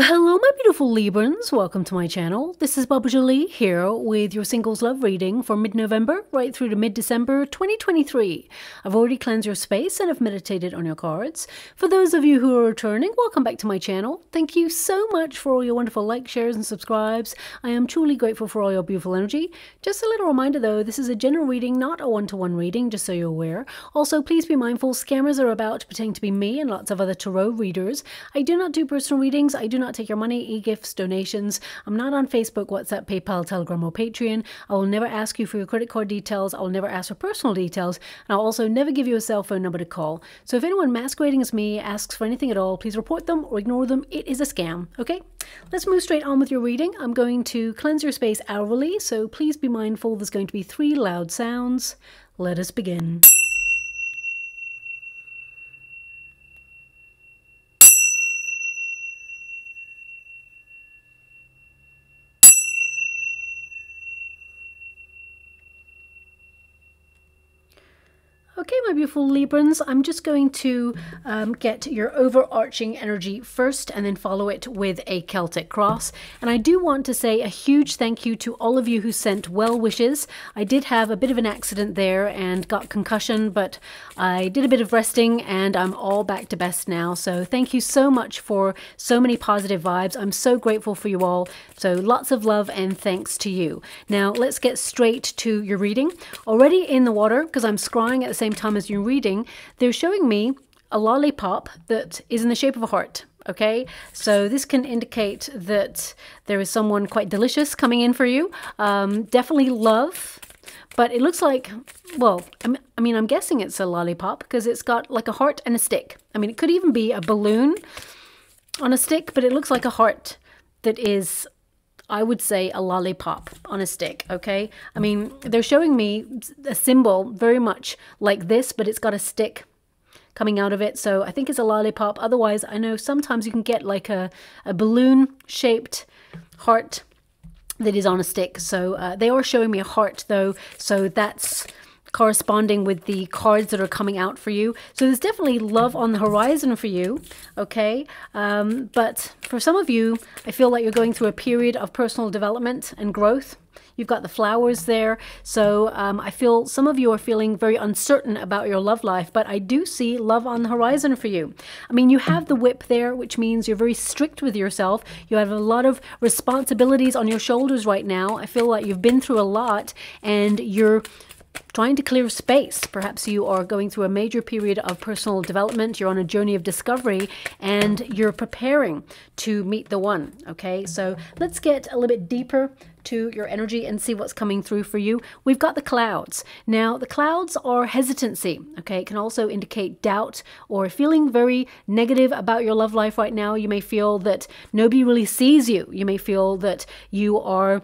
Well, hello my beautiful Librans, welcome to my channel. This is Baba Jolie here with your singles love reading for mid-November right through to mid-December 2023. I've already cleansed your space and have meditated on your cards. For those of you who are returning, welcome back to my channel. Thank you so much for all your wonderful likes, shares and subscribes. I am truly grateful for all your beautiful energy. Just a little reminder though, this is a general reading, not a one-to-one reading, just so you're aware. Also, please be mindful, scammers are about pretending to be me and lots of other tarot readers. I do not do personal readings. I do not take your money, e-gifts, donations. I'm not on Facebook, WhatsApp, PayPal, Telegram or Patreon. I will never ask you for your credit card details. I will never ask for personal details. And I'll also never give you a cell phone number to call. So if anyone masquerading as me asks for anything at all, please report them or ignore them. It is a scam, okay? Let's move straight on with your reading. I'm going to cleanse your space hourly, so please be mindful there's going to be 3 loud sounds. Let us begin. Okay, my beautiful Librans, I'm just going to get your overarching energy first and then follow it with a Celtic cross. And I do want to say a huge thank you to all of you who sent well wishes. I did have a bit of an accident there and got concussion, but I did a bit of resting and I'm all back to best now. So thank you so much for so many positive vibes. I'm so grateful for you all. So lots of love and thanks to you. Now let's get straight to your reading. Already in the water, because I'm scrying at the same time as you're reading, they're showing me a lollipop that is in the shape of a heart. Okay, so this can indicate that there is someone quite delicious coming in for you. Definitely love, but it looks like, well, I mean, I'm guessing it's a lollipop because it's got like a heart and a stick. I mean, it could even be a balloon on a stick, but it looks like a heart that is, I would say, a lollipop on a stick, okay? I mean, they're showing me a symbol very much like this, but it's got a stick coming out of it, so I think it's a lollipop. Otherwise, I know sometimes you can get like a balloon-shaped heart that is on a stick. So they are showing me a heart, though, so that's corresponding with the cards that are coming out for you. So there's definitely love on the horizon for you, okay? But for some of you, I feel like you're going through a period of personal development and growth. You've got the flowers there. So I feel some of you are feeling very uncertain about your love life, but I do see love on the horizon for you. I mean, you have the whip there, which means you're very strict with yourself. You have a lot of responsibilities on your shoulders right now. I feel like you've been through a lot and you're trying to clear space. Perhaps you are going through a major period of personal development. You're on a journey of discovery and you're preparing to meet the one. Okay, so let's get a little bit deeper to your energy and see what's coming through for you. We've got the clouds. Now, the clouds are hesitancy. Okay, it can also indicate doubt or feeling very negative about your love life right now. You may feel that nobody really sees you. You may feel that you are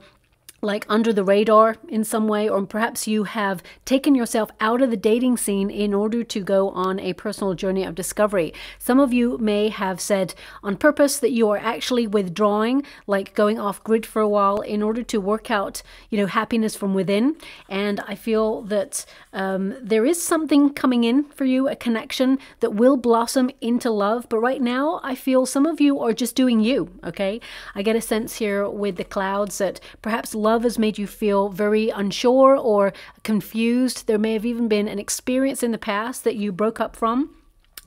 like under the radar in some way, or perhaps you have taken yourself out of the dating scene in order to go on a personal journey of discovery. Some of you may have said on purpose that you are actually withdrawing, like going off grid for a while in order to work out, you know, happiness from within. And I feel that there is something coming in for you, a connection that will blossom into love. But right now, I feel some of you are just doing you, okay? I get a sense here with the clouds that perhaps love has made you feel very unsure or confused. There may have even been an experience in the past that you broke up from,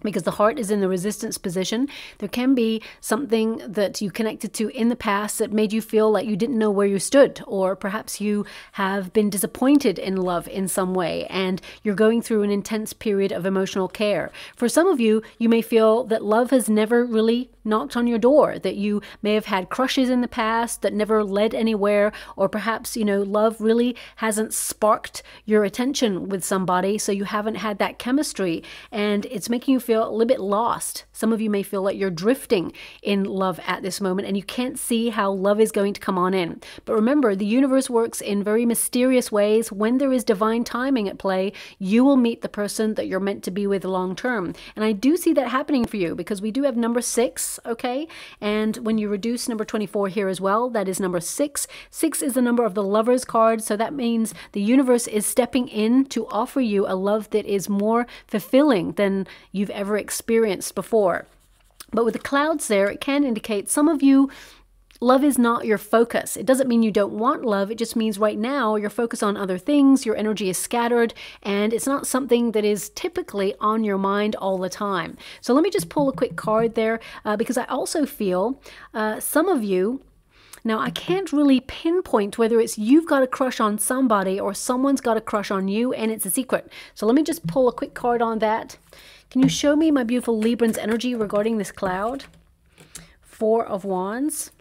because the heart is in the resistance position. There can be something that you connected to in the past that made you feel like you didn't know where you stood, or perhaps you have been disappointed in love in some way and you're going through an intense period of emotional care. For some of you, you may feel that love has never really knocked on your door, that you may have had crushes in the past that never led anywhere, or perhaps, you know, love really hasn't sparked your attention with somebody, so you haven't had that chemistry and it's making you feel a little bit lost. Some of you may feel like you're drifting in love at this moment and you can't see how love is going to come on in. But remember, the universe works in very mysterious ways. When there is divine timing at play, you will meet the person that you're meant to be with long term. And I do see that happening for you because we do have number 6, okay? And when you reduce number 24 here as well, that is number 6. 6 is the number of the Lovers card, so that means the universe is stepping in to offer you a love that is more fulfilling than you've ever experienced before. But with the clouds there, it can indicate some of you, love is not your focus. It doesn't mean you don't want love. It just means right now you're focused on other things. Your energy is scattered and it's not something that is typically on your mind all the time. So let me just pull a quick card there because I also feel some of you, now I can't really pinpoint whether it's you've got a crush on somebody or someone's got a crush on you and it's a secret. So let me just pull a quick card on that. Can you show me, my beautiful Librans, energy regarding this cloud? 4 of Wands.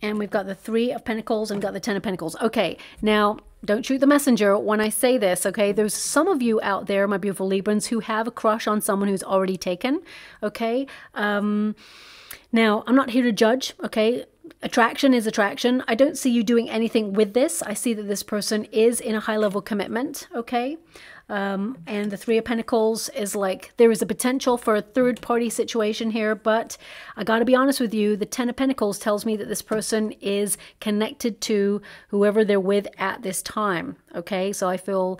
And we've got the 3 of Pentacles and got the 10 of Pentacles. Okay, now don't shoot the messenger when I say this, okay? There's some of you out there, my beautiful Librans, who have a crush on someone who's already taken, okay? Now, I'm not here to judge, okay? Attraction is attraction. I don't see you doing anything with this. I see that this person is in a high-level commitment, okay? And the 3 of Pentacles is like, there is a potential for a third-party situation here, but I got to be honest with you, the 10 of Pentacles tells me that this person is connected to whoever they're with at this time, okay? So I feel...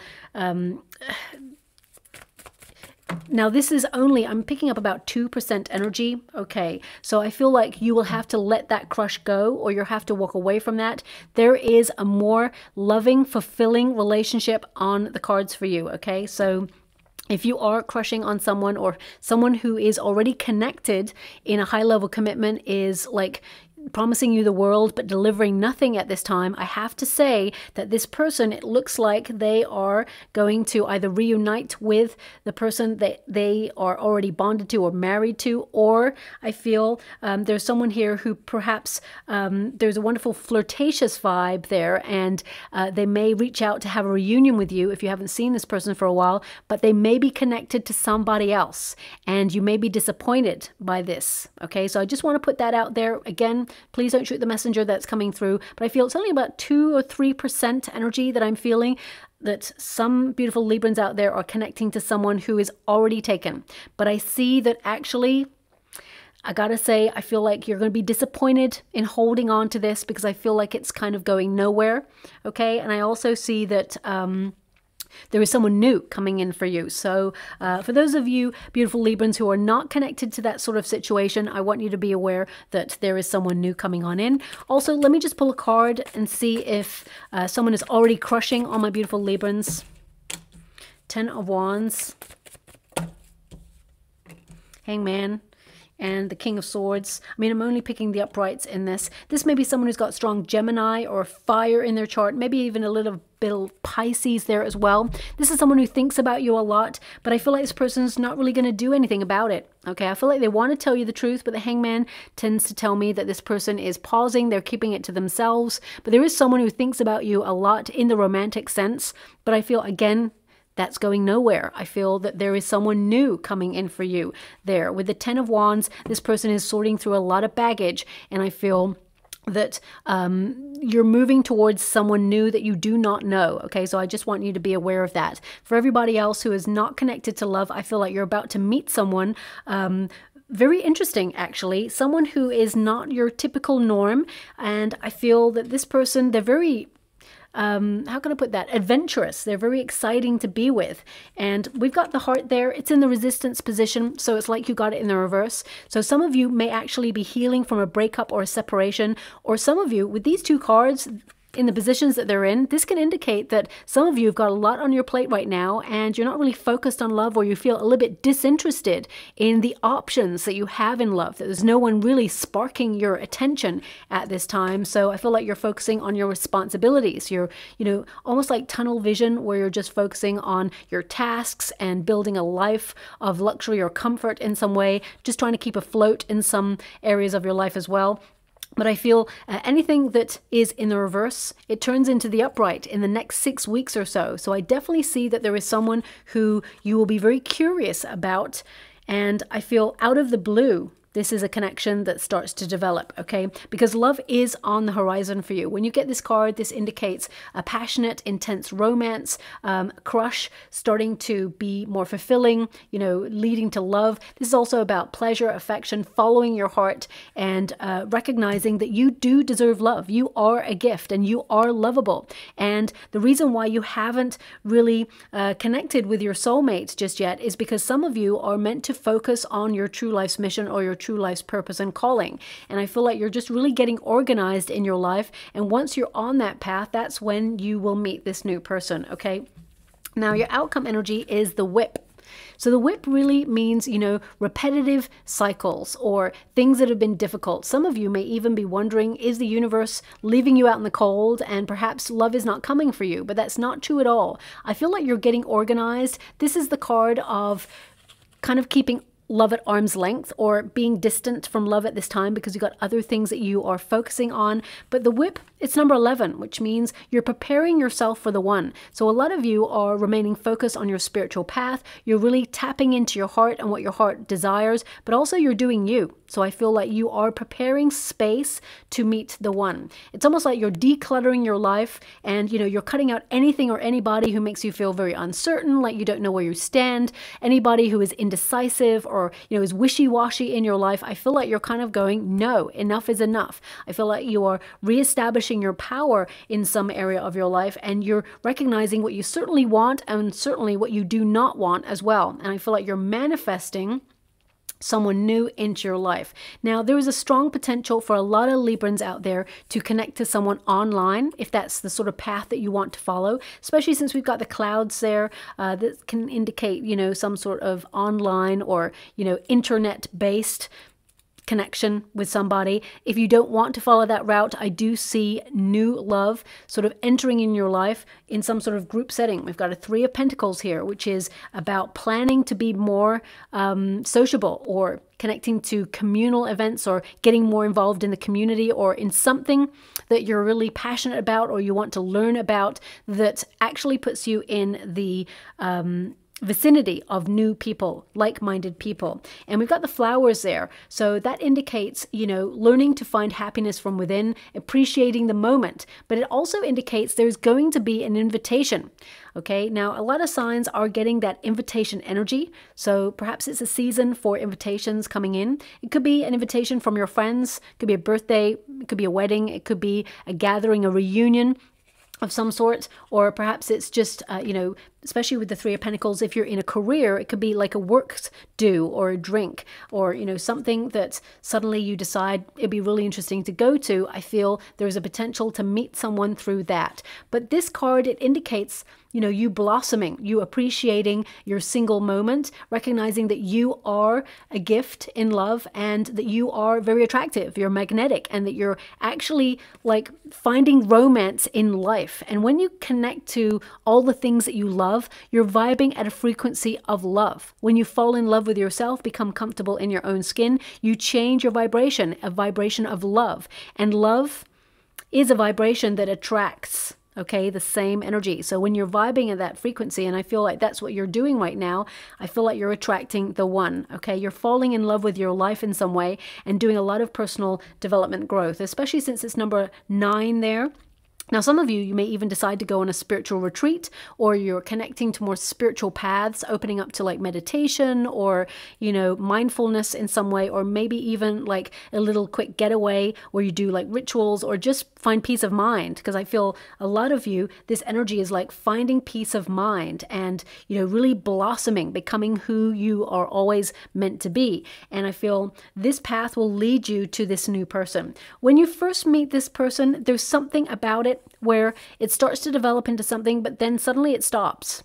now this is only, I'm picking up about 2% energy, okay? So I feel like you will have to let that crush go or you'll have to walk away from that. There is a more loving, fulfilling relationship on the cards for you, okay? So if you are crushing on someone or someone who is already connected in a high-level commitment is like promising you the world but delivering nothing at this time, I have to say that this person, it looks like they are going to either reunite with the person that they are already bonded to or married to, or I feel there's someone here who perhaps there's a wonderful flirtatious vibe there, and they may reach out to have a reunion with you if you haven't seen this person for a while, but they may be connected to somebody else and you may be disappointed by this, okay? So I just want to put that out there. Again, please don't shoot the messenger that's coming through, but I feel it's only about 2 or 3% energy that I'm feeling, that some beautiful Librans out there are connecting to someone who is already taken. But I see that actually, I gotta say, I feel like you're going to be disappointed in holding on to this because I feel like it's kind of going nowhere, okay? And I also see that there is someone new coming in for you. So for those of you beautiful Librans who are not connected to that sort of situation, I want you to be aware that there is someone new coming on in. Also, let me just pull a card and see if someone is already crushing on my beautiful Librans. 10 of Wands. Hangman. And the King of Swords. I mean, I'm only picking the uprights in this. This may be someone who's got strong Gemini or fire in their chart, maybe even a little bit of Pisces there as well. This is someone who thinks about you a lot, but I feel like this person's not really going to do anything about it. Okay, I feel like they want to tell you the truth, but the Hangman tends to tell me that this person is pausing, they're keeping it to themselves. But there is someone who thinks about you a lot in the romantic sense, but I feel, again, that's going nowhere. I feel that there is someone new coming in for you there. With the 10 of Wands, this person is sorting through a lot of baggage, and I feel that you're moving towards someone new that you do not know. Okay, so I just want you to be aware of that. For everybody else who is not connected to love, I feel like you're about to meet someone very interesting, actually. Someone who is not your typical norm, and I feel that this person, they're very... how can I put that? Adventurous. They're very exciting to be with. And we've got the heart there. It's in the resistance position, so it's like you got it in the reverse. So some of you may actually be healing from a breakup or a separation, or some of you, with these 2 cards, in the positions that they're in, this can indicate that some of you have got a lot on your plate right now and you're not really focused on love, or you feel a little bit disinterested in the options that you have in love, that there's no one really sparking your attention at this time. So I feel like you're focusing on your responsibilities. You're, you know, almost like tunnel vision, where you're just focusing on your tasks and building a life of luxury or comfort in some way, just trying to keep afloat in some areas of your life as well. But I feel anything that is in the reverse, it turns into the upright in the next 6 weeks or so. So I definitely see that there is someone who you will be very curious about. And I feel out of the blue, this is a connection that starts to develop, okay? Because love is on the horizon for you. When you get this card, this indicates a passionate, intense romance, crush starting to be more fulfilling, you know, leading to love. This is also about pleasure, affection, following your heart, and recognizing that you do deserve love. You are a gift and you are lovable. And the reason why you haven't really connected with your soulmate just yet is because some of you are meant to focus on your true life's mission or your true life's purpose and calling. And I feel like you're just really getting organized in your life. And once you're on that path, that's when you will meet this new person, okay? Now, your outcome energy is the whip. So the whip really means, you know, repetitive cycles or things that have been difficult. Some of you may even be wondering, is the universe leaving you out in the cold and perhaps love is not coming for you? But that's not true at all. I feel like you're getting organized. This is the card of kind of keeping love at arm's length or being distant from love at this time because you've got other things that you are focusing on. But the whip, it's number 11, which means you're preparing yourself for the one. So a lot of you are remaining focused on your spiritual path. You're really tapping into your heart and what your heart desires, but also you're doing you. So I feel like you are preparing space to meet the one. It's almost like you're decluttering your life and, you know, you're cutting out anything or anybody who makes you feel very uncertain, like you don't know where you stand, anybody who is indecisive or, you know, is wishy-washy in your life. I feel like you're kind of going, no, enough is enough. I feel like you are reestablishing your power in some area of your life and you're recognizing what you certainly want and certainly what you do not want as well. And I feel like you're manifesting someone new into your life. Now, there is a strong potential for a lot of Librans out there to connect to someone online, if that's the sort of path that you want to follow, especially since we've got the clouds there that can indicate, you know, some sort of online or, you know, internet-based connection with somebody. If you don't want to follow that route, I do see new love sort of entering in your life in some sort of group setting. We've got a 3 of Pentacles here, which is about planning to be more sociable or connecting to communal events or getting more involved in the community or in something that you're really passionate about or you want to learn about that actually puts you in the vicinity of new people, like-minded people. And we've got the flowers there. So that indicates, you know, learning to find happiness from within, appreciating the moment. But it also indicates there's going to be an invitation. Okay, now a lot of signs are getting that invitation energy. So perhaps it's a season for invitations coming in. It could be an invitation from your friends, it could be a birthday, it could be a wedding, it could be a gathering, a reunion of some sort, or perhaps it's just, you know, especially with the 3 of Pentacles, if you're in a career, it could be like a work do or a drink or, you know, something that suddenly you decide it'd be really interesting to go to. I feel there's a potential to meet someone through that. But this card, it indicates, you know, you blossoming, you appreciating your single moment, recognizing that you are a gift in love and that you are very attractive, you're magnetic, and that you're actually like finding romance in life. And when you connect to all the things that you love, you're vibing at a frequency of love. When you fall in love with yourself, become comfortable in your own skin, you change your vibration, a vibration of love. And love is a vibration that attracts, okay, the same energy. So when you're vibing at that frequency, and I feel like that's what you're doing right now, I feel like you're attracting the one, okay? You're falling in love with your life in some way and doing a lot of personal development growth, especially since it's number 9 there. Now, some of you may even decide to go on a spiritual retreat, or you're connecting to more spiritual paths, opening up to like meditation or, you know, mindfulness in some way, or maybe even like a little quick getaway where you do like rituals or just find peace of mind. Because I feel a lot of you, this energy is like finding peace of mind and, you know, really blossoming, becoming who you are always meant to be. And I feel this path will lead you to this new person. When you first meet this person, there's something about it where it starts to develop into something, but then suddenly it stops.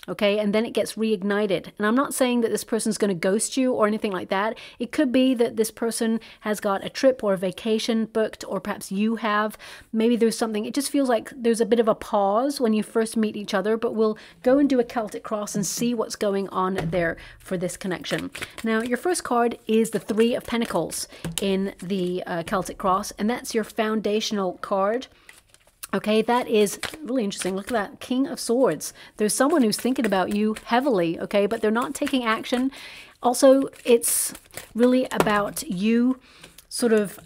Okay, and then it gets reignited. And I'm not saying that this person's going to ghost you or anything like that. It could be that this person has got a trip or a vacation booked, or perhaps you have. Maybe there's something. It just feels like there's a bit of a pause when you first meet each other, but we'll go and do a Celtic cross and see what's going on there for this connection. Now, your first card is the 3 of Pentacles in the Celtic cross, and that's your foundational card. Okay, that is really interesting. Look at that, King of Swords. There's someone who's thinking about you heavily, okay, but they're not taking action. Also, it's really about you sort of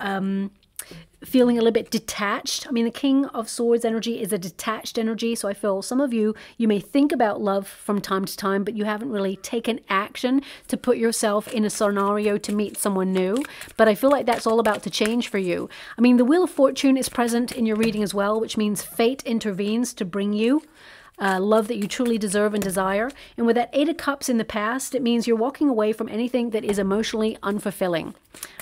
feeling a little bit detached. I mean, the King of Swords energy is a detached energy. So I feel some of you, you may think about love from time to time, but you haven't really taken action to put yourself in a scenario to meet someone new. But I feel like that's all about to change for you. I mean, the Wheel of Fortune is present in your reading as well, which means fate intervenes to bring you love that you truly deserve and desire. And with that Eight of Cups in the past, it means you're walking away from anything that is emotionally unfulfilling.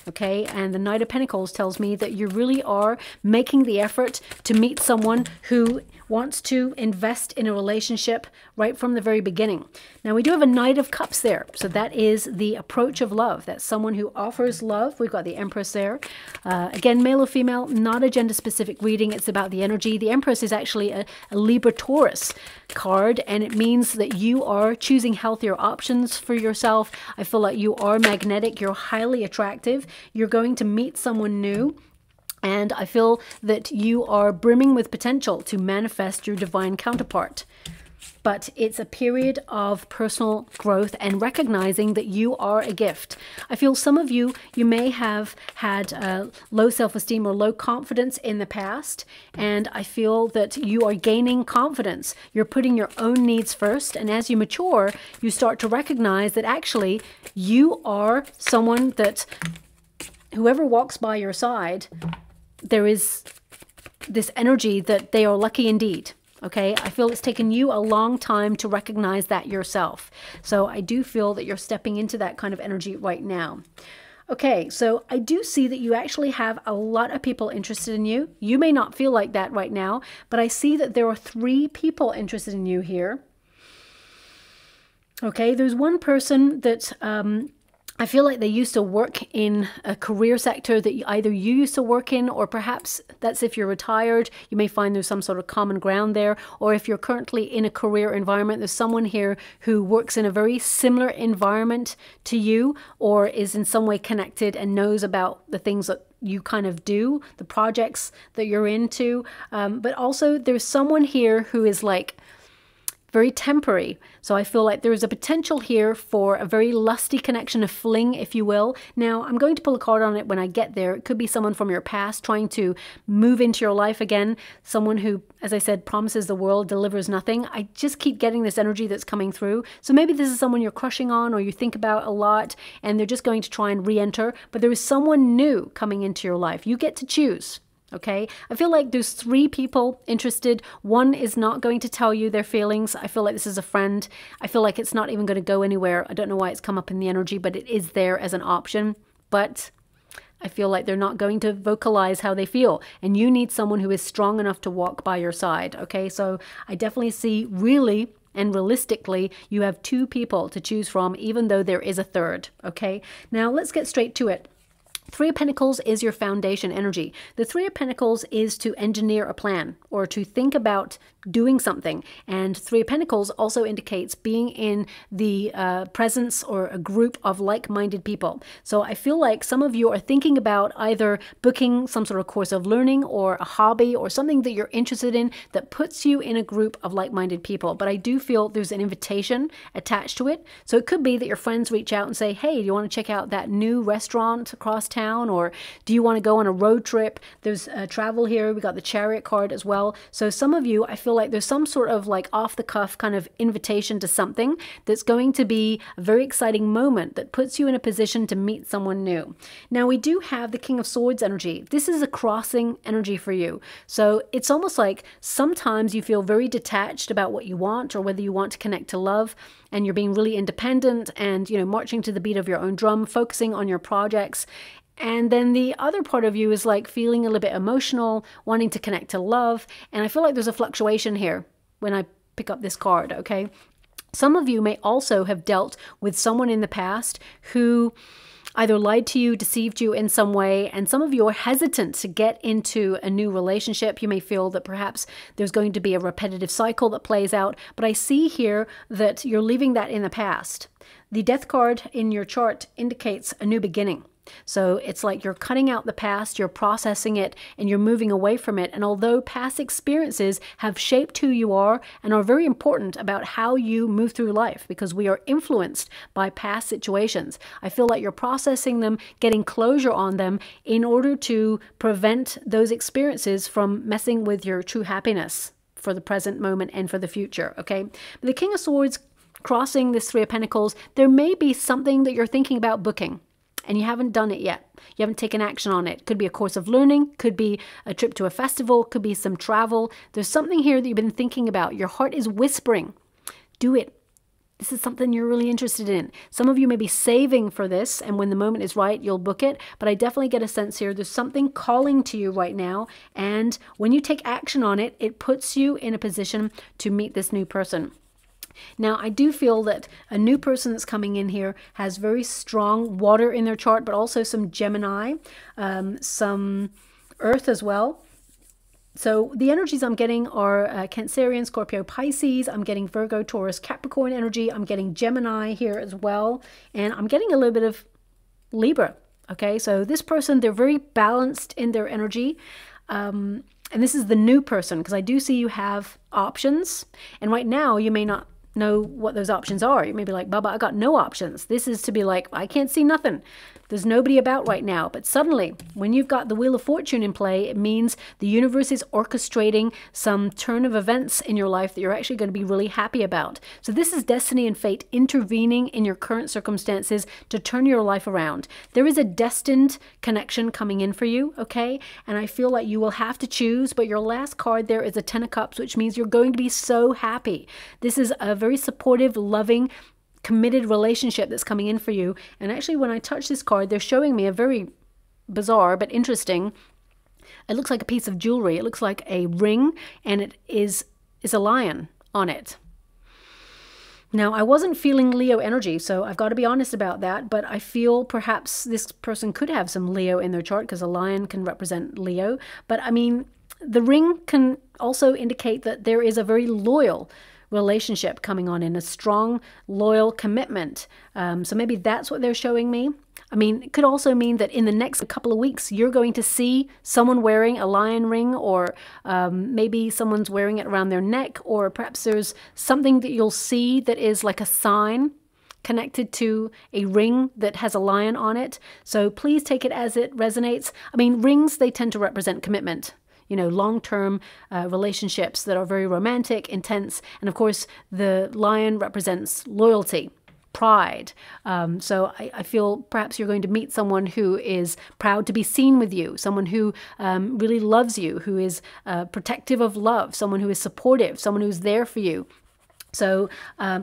Okay, and the Knight of Pentacles tells me that you really are making the effort to meet someone who wants to invest in a relationship right from the very beginning. Now, we do have a Knight of Cups there. So that is the approach of love. That's someone who offers love. We've got the Empress there. Again, male or female, not a gender-specific reading. It's about the energy. The Empress is actually a Libra Taurus card, and it means that you are choosing healthier options for yourself. I feel like you are magnetic. You're highly attractive. You're going to meet someone new. And I feel that you are brimming with potential to manifest your divine counterpart. But it's a period of personal growth and recognizing that you are a gift. I feel some of you, you may have had low self-esteem or low confidence in the past. And I feel that you are gaining confidence. You're putting your own needs first. And as you mature, you start to recognize that actually you are someone that whoever walks by your side, there is this energy that they are lucky indeed. Okay, I feel it's taken you a long time to recognize that yourself. So I do feel that you're stepping into that kind of energy right now. Okay, so I do see that you actually have a lot of people interested in you. You may not feel like that right now, but I see that there are 3 people interested in you here. Okay, there's one person that I feel like they used to work in a career sector that either you used to work in, or perhaps that's if you're retired, you may find there's some sort of common ground there. Or if you're currently in a career environment, there's someone here who works in a very similar environment to you, or is in some way connected and knows about the things that you kind of do, the projects that you're into. But also there's someone here who is like very temporary. So I feel like there is a potential here for a very lusty connection, a fling, if you will. Now, I'm going to pull a card on it when I get there. It could be someone from your past trying to move into your life again. Someone who, as I said, promises the world, delivers nothing. I just keep getting this energy that's coming through. So maybe this is someone you're crushing on or you think about a lot and they're just going to try and re-enter. But there is someone new coming into your life. You get to choose. Okay, I feel like there's 3 people interested. One is not going to tell you their feelings. I feel like this is a friend. I feel like it's not even going to go anywhere. I don't know why it's come up in the energy, but it is there as an option. But I feel like they're not going to vocalize how they feel. And you need someone who is strong enough to walk by your side. Okay, so I definitely see really and realistically, you have 2 people to choose from, even though there is a third. Okay, now let's get straight to it. 3 of Pentacles is your foundation energy. The 3 of Pentacles is to engineer a plan or to think about doing something. And 3 of Pentacles also indicates being in the presence or a group of like-minded people. So I feel like some of you are thinking about either booking some sort of course of learning or a hobby or something that you're interested in that puts you in a group of like-minded people. But I do feel there's an invitation attached to it. So it could be that your friends reach out and say, hey, do you want to check out that new restaurant across town? Or do you want to go on a road trip? There's travel here. We got the Chariot card as well. So some of you, I feel like there's some sort of like off the cuff kind of invitation to something that's going to be a very exciting moment that puts you in a position to meet someone new. Now we do have the King of Swords energy. This is a crossing energy for you. So it's almost like sometimes you feel very detached about what you want or whether you want to connect to love, and you're being really independent and, you know, marching to the beat of your own drum, focusing on your projects. And then the other part of you is like feeling a little bit emotional, wanting to connect to love. And I feel like there's a fluctuation here when I pick up this card, okay? Some of you may also have dealt with someone in the past who either lied to you, deceived you in some way, and some of you are hesitant to get into a new relationship. You may feel that perhaps there's going to be a repetitive cycle that plays out, but I see here that you're leaving that in the past. The Death card in your chart indicates a new beginning. So it's like you're cutting out the past, you're processing it, and you're moving away from it. And although past experiences have shaped who you are and are very important about how you move through life, because we are influenced by past situations, I feel like you're processing them, getting closure on them in order to prevent those experiences from messing with your true happiness for the present moment and for the future, okay? But the King of Swords crossing this Three of Pentacles, there may be something that you're thinking about booking and you haven't done it yet. You haven't taken action on it. Could be a course of learning, could be a trip to a festival, could be some travel. There's something here that you've been thinking about. Your heart is whispering, do it. This is something you're really interested in. Some of you may be saving for this, and when the moment is right, you'll book it. But I definitely get a sense here, there's something calling to you right now. And when you take action on it, it puts you in a position to meet this new person. Now, I do feel that a new person that's coming in here has very strong water in their chart, but also some Gemini, some Earth as well. So the energies I'm getting are Cancerian, Scorpio, Pisces. I'm getting Virgo, Taurus, Capricorn energy. I'm getting Gemini here as well. And I'm getting a little bit of Libra. Okay, so this person, they're very balanced in their energy. And this is the new person, because I do see you have options. And right now, you may not know what those options are. You may be like, Baba, I got no options. This is to be like, I can't see nothing. There's nobody about right now. But suddenly, when you've got the Wheel of Fortune in play, it means the universe is orchestrating some turn of events in your life that you're actually going to be really happy about. So this is destiny and fate intervening in your current circumstances to turn your life around. There is a destined connection coming in for you, okay? And I feel like you will have to choose, but your last card there is a Ten of Cups, which means you're going to be so happy. This is a very supportive, loving, committed relationship that's coming in for you. And actually, when I touch this card, they're showing me a very bizarre but interesting, it looks like a piece of jewelry. It looks like a ring, and it is a lion on it. Now, I wasn't feeling Leo energy, so I've got to be honest about that, but I feel perhaps this person could have some Leo in their chart, because a lion can represent Leo. But I mean, the ring can also indicate that there is a very loyal relationship coming on in, a strong, loyal commitment. So maybe that's what they're showing me. I mean, it could also mean that in the next couple of weeks, you're going to see someone wearing a lion ring, or maybe someone's wearing it around their neck, or perhaps there's something that you'll see that is like a sign connected to a ring that has a lion on it. So please take it as it resonates. I mean, rings, they tend to represent commitment. You know, long-term relationships that are very romantic, intense. And of course, the lion represents loyalty, pride. So I feel perhaps you're going to meet someone who is proud to be seen with you, someone who really loves you, who is protective of love, someone who is supportive, someone who's there for you. So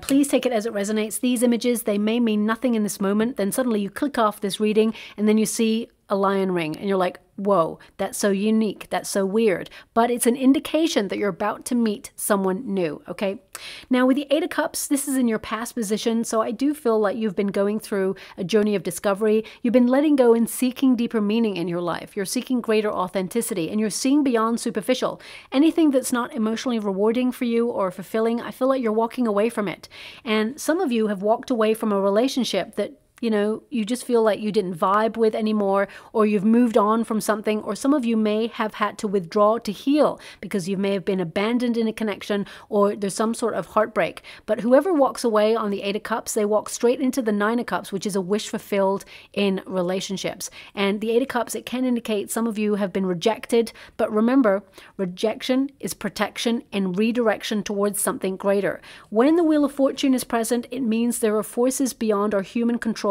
please take it as it resonates. These images, they may mean nothing in this moment. Then suddenly you click off this reading and then you see a lion ring and you're like, whoa, that's so unique. That's so weird. But it's an indication that you're about to meet someone new, okay? Now with the Eight of Cups, this is in your past position. So I do feel like you've been going through a journey of discovery. You've been letting go and seeking deeper meaning in your life. You're seeking greater authenticity and you're seeing beyond superficial. Anything that's not emotionally rewarding for you or fulfilling, I feel like you're walking away from it. And some of you have walked away from a relationship that, you know, you just feel like you didn't vibe with anymore, or you've moved on from something, or some of you may have had to withdraw to heal because you may have been abandoned in a connection, or there's some sort of heartbreak. But whoever walks away on the Eight of Cups, they walk straight into the Nine of Cups, which is a wish fulfilled in relationships. And the Eight of Cups, it can indicate some of you have been rejected, but remember, rejection is protection and redirection towards something greater. When the Wheel of Fortune is present, it means there are forces beyond our human control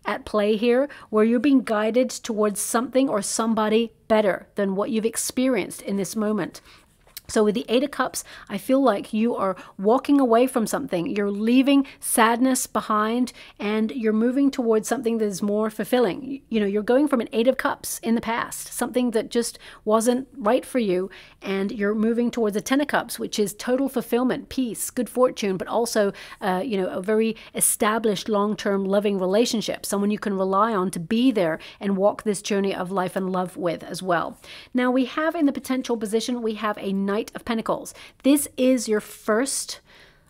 at play here, where you're being guided towards something or somebody better than what you've experienced in this moment. So with the Eight of Cups, I feel like you are walking away from something. You're leaving sadness behind and you're moving towards something that is more fulfilling. You know, you're going from an Eight of Cups in the past, something that just wasn't right for you, and you're moving towards a Ten of Cups, which is total fulfillment, peace, good fortune, but also, you know, a very established long-term loving relationship, someone you can rely on to be there and walk this journey of life and love with as well. Now we have in the potential position, we have a Knight of Pentacles. This is your first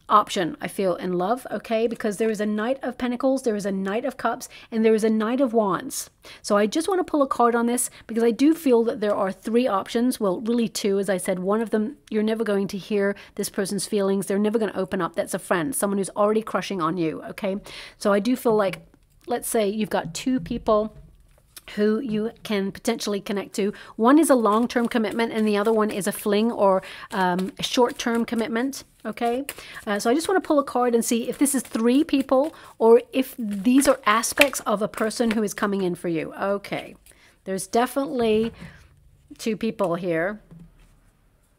option, I feel, in love, okay? Because there is a Knight of Pentacles, there is a Knight of Cups, and there is a Knight of Wands. So I just want to pull a card on this because I do feel that there are 3 options. Well, really 2, as I said. One of them, you're never going to hear this person's feelings. They're never going to open up. That's a friend, someone who's already crushing on you, okay? So I do feel like, let's say you've got 2 people who you can potentially connect to. One is a long-term commitment and the other one is a fling or a short-term commitment. Okay, so I just want to pull a card and see if this is 3 people or if these are aspects of a person who is coming in for you. Okay, there's definitely 2 people here.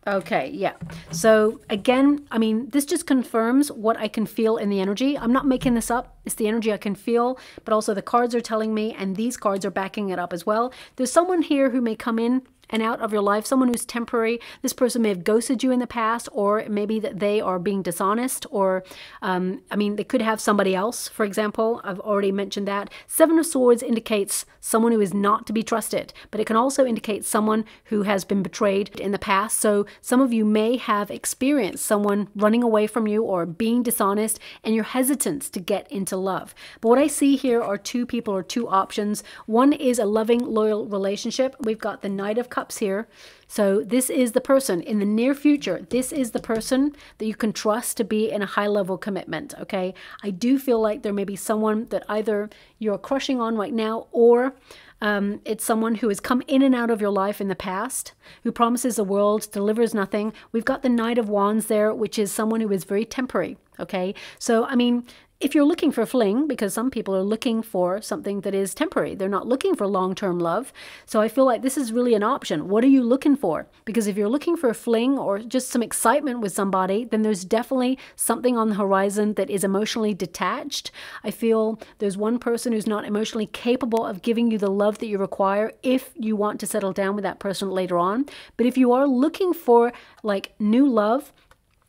Okay, yeah. So again, I mean, this just confirms what I can feel in the energy. I'm not making this up. It's the energy I can feel, but also the cards are telling me, and these cards are backing it up as well. There's someone here who may come in and out of your life, someone who's temporary. This person may have ghosted you in the past, or maybe that they are being dishonest, or I mean, they could have somebody else, for example. I've already mentioned that. 7 of Swords indicates someone who is not to be trusted, but it can also indicate someone who has been betrayed in the past. So some of you may have experienced someone running away from you or being dishonest, and you're hesitant to get into love. But what I see here are 2 people or 2 options. One is a loving, loyal relationship. We've got the Knight of Cups here. So this is the person in the near future. This is the person that you can trust to be in a high level commitment. Okay. I do feel like there may be someone that either you're crushing on right now, or it's someone who has come in and out of your life in the past, who promises the world, delivers nothing. We've got the Knight of Wands there, which is someone who is very temporary. Okay. So, I mean, if you're looking for a fling, because some people are looking for something that is temporary, they're not looking for long-term love. So I feel like this is really an option. What are you looking for? Because if you're looking for a fling or just some excitement with somebody, then there's definitely something on the horizon that is emotionally detached. I feel there's one person who's not emotionally capable of giving you the love that you require if you want to settle down with that person later on. But if you are looking for like new love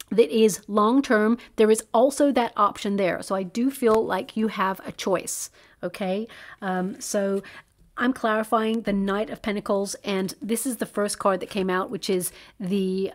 that is long-term, there is also that option there. So I do feel like you have a choice. Okay. So I'm clarifying the Knight of Pentacles, and this is the first card that came out, which is the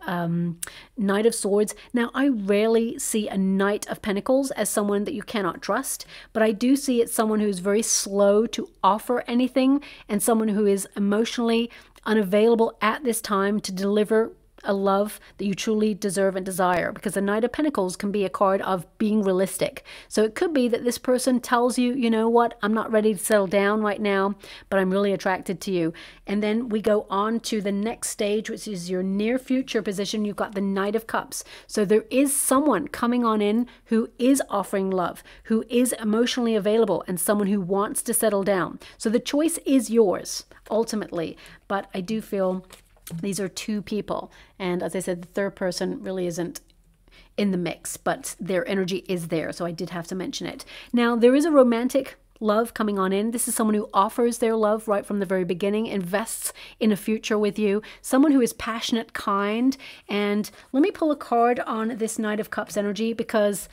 Knight of Swords. Now, I rarely see a Knight of Pentacles as someone that you cannot trust, but I do see it someone who's very slow to offer anything, and someone who is emotionally unavailable at this time to deliver a love that you truly deserve and desire, because the Knight of Pentacles can be a card of being realistic. So it could be that this person tells you, you know what, I'm not ready to settle down right now, but I'm really attracted to you. And then we go on to the next stage, which is your near future position. You've got the Knight of Cups. So there is someone coming on in who is offering love, who is emotionally available, and someone who wants to settle down. So the choice is yours ultimately, but I do feel these are 2 people. And as I said, the third person really isn't in the mix, but their energy is there. So I did have to mention it. Now, there is a romantic love coming on in. This is someone who offers their love right from the very beginning, invests in a future with you, someone who is passionate, kind. And let me pull a card on this Knight of Cups energy, because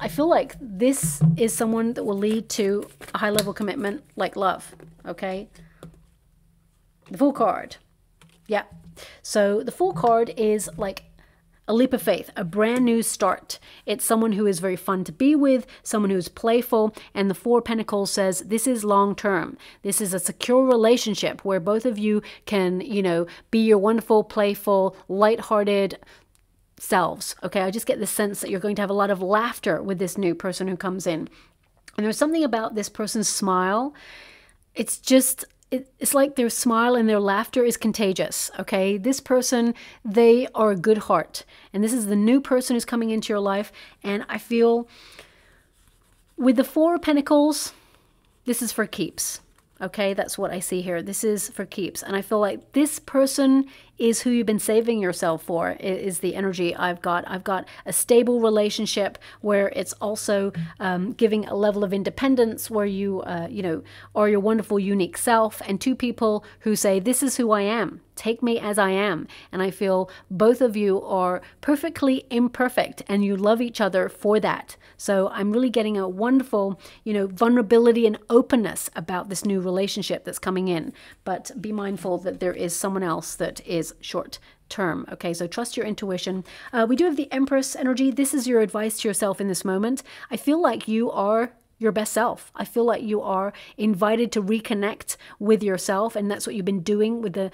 I feel like this is someone that will lead to a high level commitment like love. Okay. The Fool card. Yeah. So the Fool card is like a leap of faith, a brand new start. It's someone who is very fun to be with, someone who's playful, and the 4 of Pentacles says this is long term. This is a secure relationship where both of you can, you know, be your wonderful, playful, lighthearted selves. Okay, I just get the sense that you're going to have a lot of laughter with this new person who comes in. And there's something about this person's smile. It's just... it's like their smile and their laughter is contagious, okay? This person, they are a good heart. And this is the new person who's coming into your life. And I feel with the 4 of Pentacles, this is for keeps, okay? That's what I see here. This is for keeps. And I feel like this person is who you've been saving yourself for, is the energy I've got. I've got a stable relationship where it's also giving a level of independence where you, you know, are your wonderful, unique self, and 2 people who say, this is who I am. Take me as I am. And I feel both of you are perfectly imperfect and you love each other for that. So I'm really getting a wonderful, you know, vulnerability and openness about this new relationship that's coming in. But be mindful that there is someone else that is is short term. Okay, so trust your intuition. We do have the Empress energy. This is your advice to yourself in this moment. I feel like you are your best self. I feel like you are invited to reconnect with yourself, and that's what you've been doing with the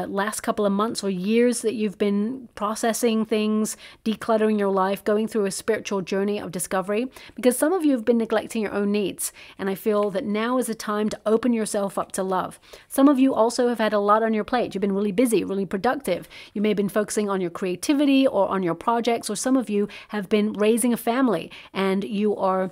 last couple of months or years that you've been processing things, decluttering your life, going through a spiritual journey of discovery, because some of you have been neglecting your own needs, and I feel that now is the time to open yourself up to love. Some of you also have had a lot on your plate. You've been really busy, really productive. You may have been focusing on your creativity or on your projects, or some of you have been raising a family, and you are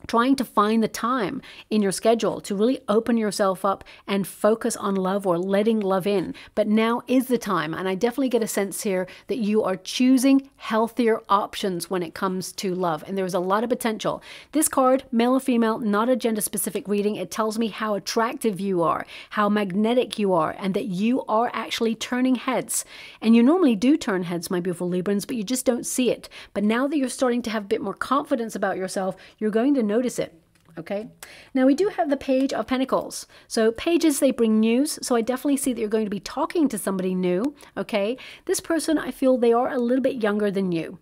trying to find the time in your schedule to really open yourself up and focus on love or letting love in. But now is the time, and I definitely get a sense here that you are choosing healthier options when it comes to love, and there's a lot of potential. This card, male or female, not a gender-specific reading. It tells me how attractive you are, how magnetic you are, and that you are actually turning heads. And you normally do turn heads, my beautiful Librans, but you just don't see it. But now that you're starting to have a bit more confidence about yourself, you're going to notice it. Okay, now we do have the Page of Pentacles. So pages, they bring news. So I definitely see that you're going to be talking to somebody new. Okay, this person, I feel they are a little bit younger than you.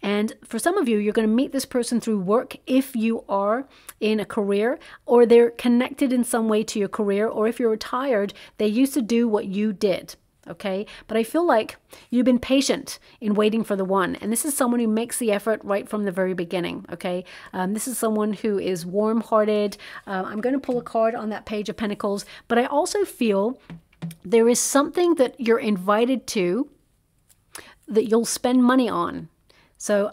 And for some of you, you're going to meet this person through work if you are in a career, or they're connected in some way to your career, or if you're retired, they used to do what you did. Okay, but I feel like you've been patient in waiting for the one, and this is someone who makes the effort right from the very beginning. Okay, this is someone who is warm-hearted. I'm going to pull a card on that Page of Pentacles, but I also feel there is something that you're invited to that you'll spend money on. So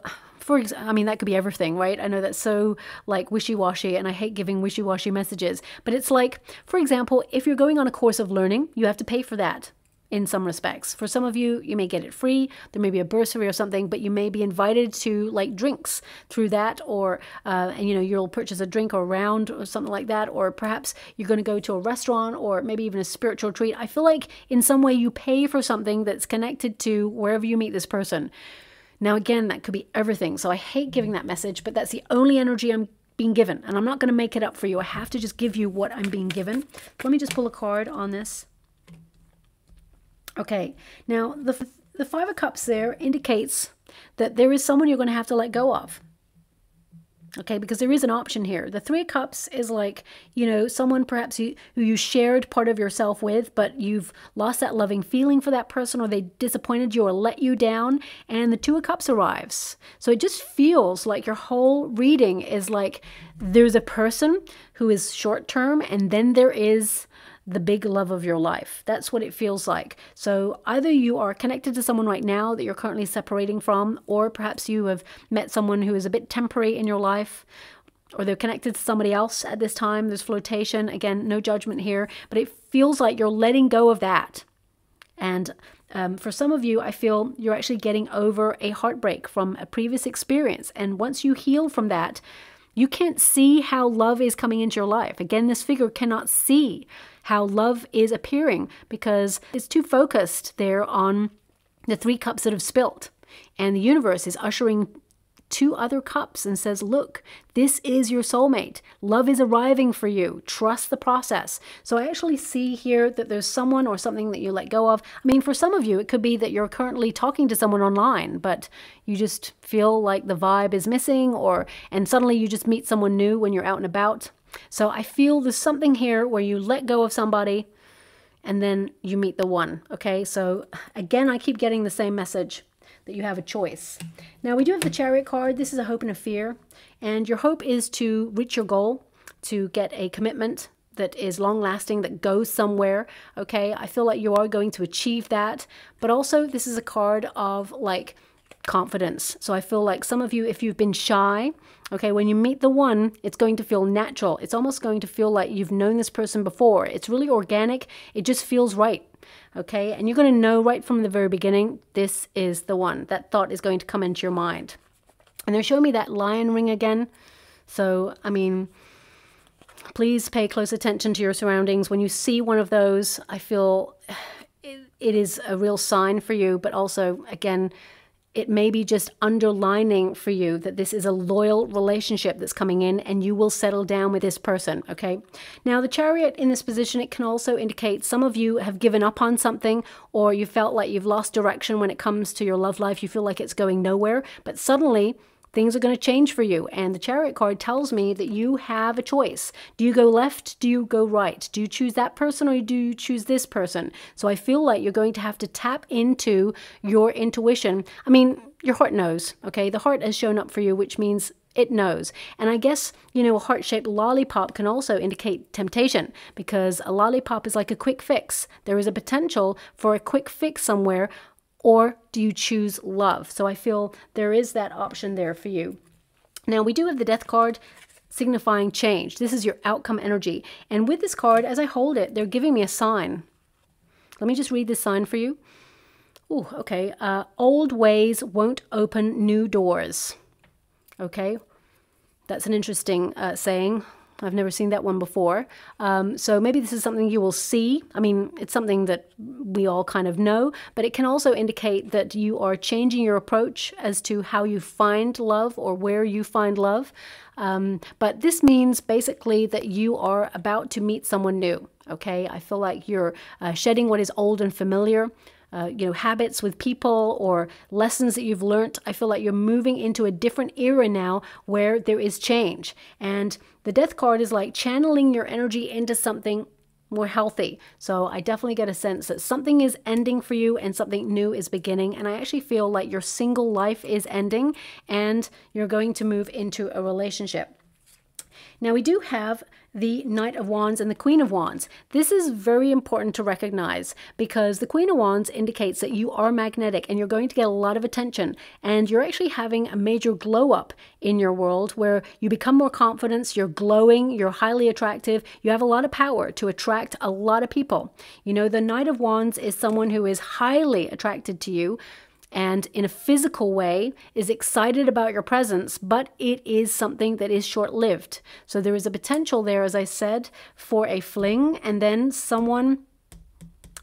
I mean, that could be everything, right? I know that's so like wishy-washy, and I hate giving wishy-washy messages, but it's like, for example, if you're going on a course of learning, you have to pay for that. In some respects. For some of you, you may get it free. There may be a bursary or something, but you may be invited to like drinks through that, or, and you know, you'll purchase a drink or a round or something like that, or perhaps you're going to go to a restaurant or maybe even a spiritual treat. I feel like in some way you pay for something that's connected to wherever you meet this person. Now, again, that could be everything. So I hate giving that message, but that's the only energy I'm being given, and I'm not going to make it up for you. I have to just give you what I'm being given. Let me just pull a card on this. Okay, now the Five of Cups there indicates that there is someone you're going to have to let go of. Okay, because there is an option here. The Three of Cups is like, you know, someone perhaps who you shared part of yourself with, but you've lost that loving feeling for that person, or they disappointed you or let you down, and the Two of Cups arrives. So it just feels like your whole reading is like there's a person who is short term, and then there is the big love of your life. That's what it feels like. So either you are connected to someone right now that you're currently separating from, or perhaps you have met someone who is a bit temporary in your life, or they're connected to somebody else at this time. There's flirtation. Again, no judgment here, but it feels like you're letting go of that. And for some of you, I feel you're actually getting over a heartbreak from a previous experience. And once you heal from that, you can't see how love is coming into your life. Again, this figure cannot see how love is appearing because it's too focused there on the Three Cups that have spilt. And the universe is ushering two other cups and says, look, this is your soulmate. Love is arriving for you. Trust the process. So I actually see here that there's someone or something that you let go of. I mean, for some of you, it could be that you're currently talking to someone online, but you just feel like the vibe is missing, and suddenly you just meet someone new when you're out and about. So I feel there's something here where you let go of somebody and then you meet the one. Okay, so again, I keep getting the same message, that you have a choice. Now we do have the Chariot card. This is a hope and a fear, and your hope is to reach your goal, to get a commitment that is long lasting, that goes somewhere. Okay, I feel like you are going to achieve that, but also this is a card of like confidence. So I feel like some of you, if you've been shy, okay, when you meet the one, it's going to feel natural. It's almost going to feel like you've known this person before. It's really organic. It just feels right. Okay, and you're going to know right from the very beginning, this is the one. That thought is going to come into your mind. And they're showing me that lion ring again. So, I mean, please pay close attention to your surroundings. When you see one of those, I feel it is a real sign for you. But also, again, it may be just underlining for you that this is a loyal relationship that's coming in and you will settle down with this person, okay? Now, the Chariot in this position, it can also indicate some of you have given up on something, or you felt like you've lost direction when it comes to your love life. You feel like it's going nowhere, but suddenly things are going to change for you. And the Chariot card tells me that you have a choice. Do you go left? Do you go right? Do you choose that person or do you choose this person? So I feel like you're going to have to tap into your intuition. I mean, your heart knows, okay? The heart has shown up for you, which means it knows. And I guess, you know, a heart-shaped lollipop can also indicate temptation, because a lollipop is like a quick fix. There is a potential for a quick fix somewhere. Or do you choose love? So I feel there is that option there for you. Now, we do have the Death card signifying change. This is your outcome energy. And with this card, as I hold it, they're giving me a sign. Let me just read this sign for you. Oh, okay. Old ways won't open new doors. Okay. That's an interesting saying. I've never seen that one before. So maybe this is something you will see. I mean, it's something that we all kind of know, but it can also indicate that you are changing your approach as to how you find love or where you find love. But this means basically that you are about to meet someone new. Okay, I feel like you're shedding what is old and familiar. You know, habits with people or lessons that you've learnt. I feel like you're moving into a different era now where there is change. And the Death card is like channeling your energy into something more healthy. So I definitely get a sense that something is ending for you and something new is beginning. And I actually feel like your single life is ending and you're going to move into a relationship. Now, we do have the Knight of Wands and the Queen of Wands. This is very important to recognize because the Queen of Wands indicates that you are magnetic and you're going to get a lot of attention, and you're actually having a major glow up in your world where you become more confident, you're glowing, you're highly attractive, you have a lot of power to attract a lot of people. You know, the Knight of Wands is someone who is highly attracted to you, and in a physical way is excited about your presence, but it is something that is short-lived. So there is a potential there, as I said, for a fling, and then someone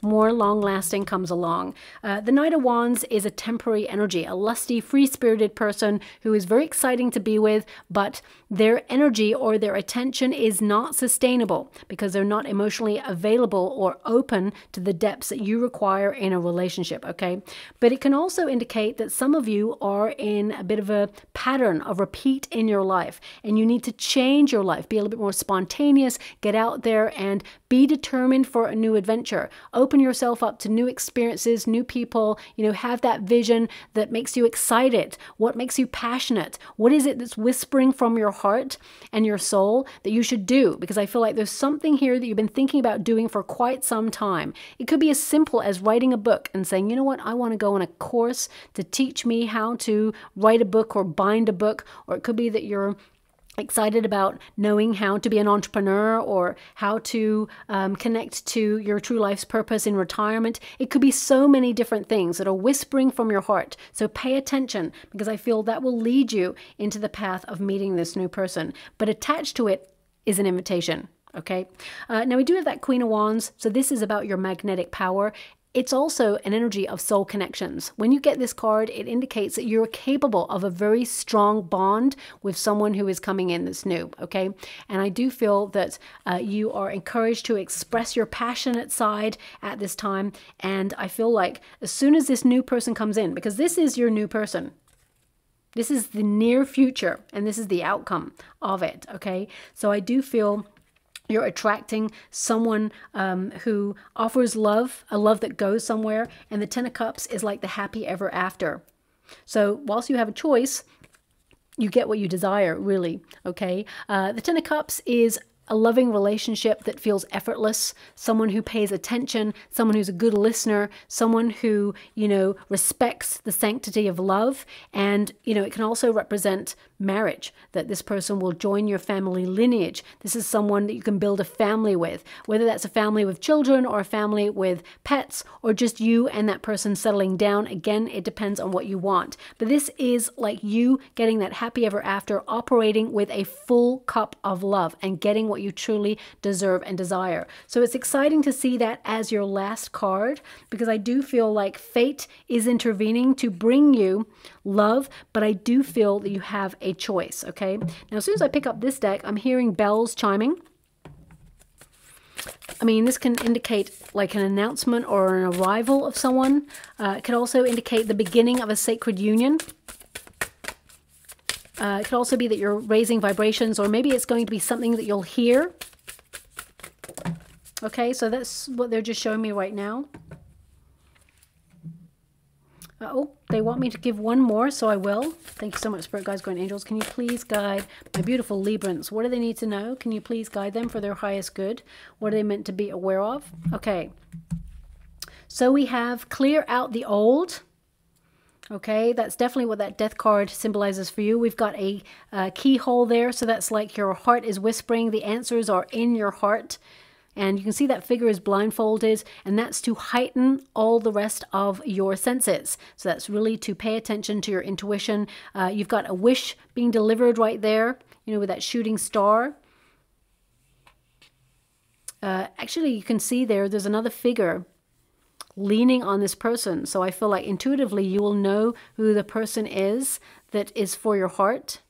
more long-lasting comes along. The Knight of Wands is a temporary energy, a lusty, free-spirited person who is very exciting to be with, but their energy or their attention is not sustainable because they're not emotionally available or open to the depths that you require in a relationship, okay? But it can also indicate that some of you are in a bit of a pattern of repeat in your life, and you need to change your life, be a little bit more spontaneous, get out there and be determined for a new adventure. Open yourself up to new experiences, new people, you know, have that vision that makes you excited. What makes you passionate? What is it that's whispering from your heart and your soul that you should do? Because I feel like there's something here that you've been thinking about doing for quite some time. It could be as simple as writing a book and saying, you know what, I want to go on a course to teach me how to write a book or bind a book. Or it could be that you're excited about knowing how to be an entrepreneur or how to connect to your true life's purpose in retirement. It could be so many different things that are whispering from your heart. So pay attention, because I feel that will lead you into the path of meeting this new person. But attached to it is an invitation. Okay. Now we do have that Queen of Wands. So this is about your magnetic power. It's also an energy of soul connections. When you get this card, it indicates that you're capable of a very strong bond with someone who is coming in that's new, okay? And I do feel that you are encouraged to express your passionate side at this time. And I feel like as soon as this new person comes in, because this is your new person, this is the near future, and this is the outcome of it, okay? So I do feel you're attracting someone who offers love, a love that goes somewhere. And the Ten of Cups is like the happy ever after. So whilst you have a choice, you get what you desire, really, okay? The Ten of Cups is a loving relationship that feels effortless, someone who pays attention, someone who's a good listener, someone who, you know, respects the sanctity of love. And, you know, it can also represent marriage, that this person will join your family lineage. This is someone that you can build a family with, whether that's a family with children or a family with pets or just you and that person settling down. Again, it depends on what you want. But this is like you getting that happy ever after, operating with a full cup of love and getting what what you truly deserve and desire. So it's exciting to see that as your last card, because I do feel like fate is intervening to bring you love, but I do feel that you have a choice, okay? Now, as soon as I pick up this deck, I'm hearing bells chiming. I mean, this can indicate like an announcement or an arrival of someone. It could also indicate the beginning of a sacred union. It could also be that you're raising vibrations, or maybe it's going to be something that you'll hear. Okay, so that's what they're just showing me right now. Oh, they want me to give one more, so I will. Thank you so much, Spirit Guides, Guardian Angels. Can you please guide my beautiful Librans? What do they need to know? Can you please guide them for their highest good? What are they meant to be aware of? Okay. So we have clear out the old. Okay, that's definitely what that death card symbolizes for you. We've got a keyhole there, so that's like your heart is whispering. The answers are in your heart. And you can see that figure is blindfolded, and that's to heighten all the rest of your senses. So that's really to pay attention to your intuition. You've got a wish being delivered right there, you know, with that shooting star. Actually, you can see there's another figure leaning on this person. So I feel like intuitively you will know who the person is that is for your heart,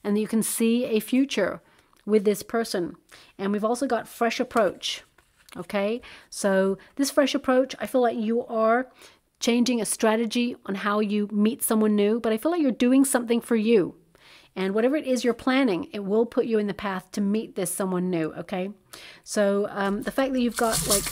and you can see a future with this person. And we've also got fresh approach. Okay, so this fresh approach, I feel like you are changing a strategy on how you meet someone new, but I feel like you're doing something for you. And whatever it is you're planning, it will put you in the path to meet this someone new. Okay, so the fact that you've got like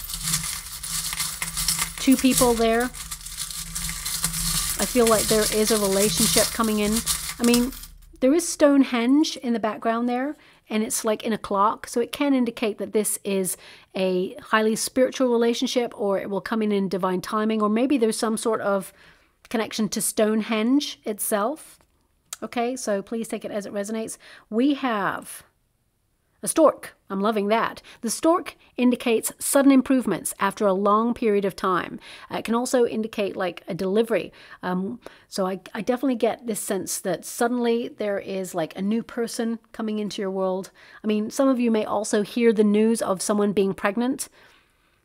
two people there, I feel like there is a relationship coming in. I mean, there is Stonehenge in the background there, and it's like in a clock, so it can indicate that this is a highly spiritual relationship, or it will come in divine timing, or maybe there's some sort of connection to Stonehenge itself. Okay, so please take it as it resonates. We have a stork. I'm loving that. The stork indicates sudden improvements after a long period of time. It can also indicate like a delivery. So I definitely get this sense that suddenly there is like a new person coming into your world. I mean, some of you may also hear the news of someone being pregnant.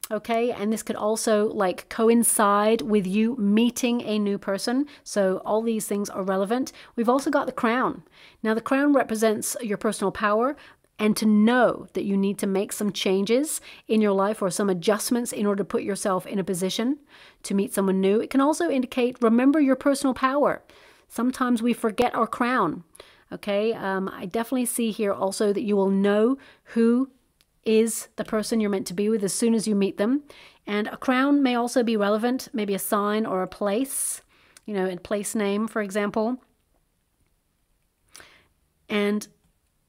Okay, and this could also like coincide with you meeting a new person. So all these things are relevant. We've also got the crown. Now the crown represents your personal power, and to know that you need to make some changes in your life or some adjustments in order to put yourself in a position to meet someone new. It can also indicate, remember your personal power. Sometimes we forget our crown. Okay, I definitely see here also that you will know who is the person you're meant to be with as soon as you meet them. And a crown may also be relevant, maybe a sign or a place, you know, a place name, for example. And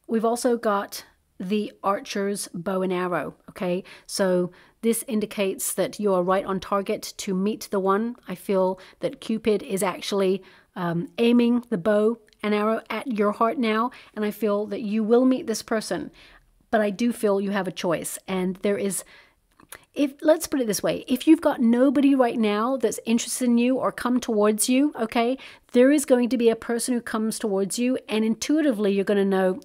we've also got the archer's bow and arrow, okay? So this indicates that you are right on target to meet the one. I feel that Cupid is actually aiming the bow and arrow at your heart now, and I feel that you will meet this person. But I do feel you have a choice, and there is, let's put it this way, if you've got nobody right now that's interested in you or come towards you, okay, there is going to be a person who comes towards you, and intuitively you're going to know,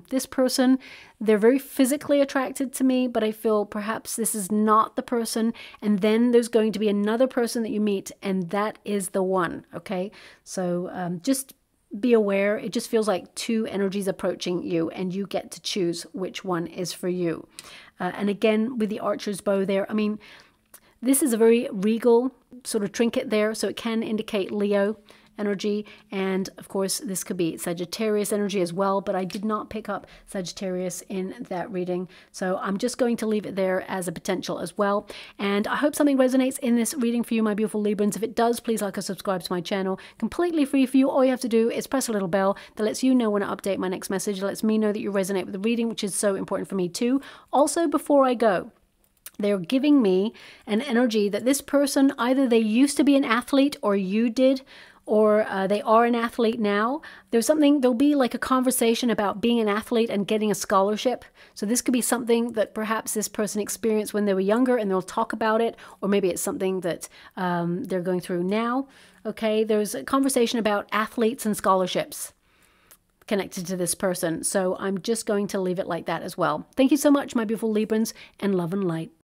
this person, they're very physically attracted to me, but I feel perhaps this is not the person. And then there's going to be another person that you meet, and that is the one, okay? So just be aware. It just feels like two energies approaching you, and you get to choose which one is for you. And again, with the archer's bow there, I mean, this is a very regal sort of trinket there, so it can indicate Leo energy, and of course this could be Sagittarius energy as well, but I did not pick up Sagittarius in that reading, so I'm just going to leave it there as a potential as well. And I hope something resonates in this reading for you, my beautiful Librans. If it does, please like or subscribe to my channel. Completely free for you. All you have to do is press a little bell that lets you know when I update my next message. It lets me know that you resonate with the reading, which is so important for me too. Also, before I go, they're giving me an energy that this person, either they used to be an athlete or you did, or they are an athlete now. There'll be like a conversation about being an athlete and getting a scholarship. So this could be something that perhaps this person experienced when they were younger, and they'll talk about it, or maybe it's something that they're going through now. Okay, there's a conversation about athletes and scholarships. connected to this person. So I'm just going to leave it like that as well. Thank you so much, my beautiful Librans, and love and light.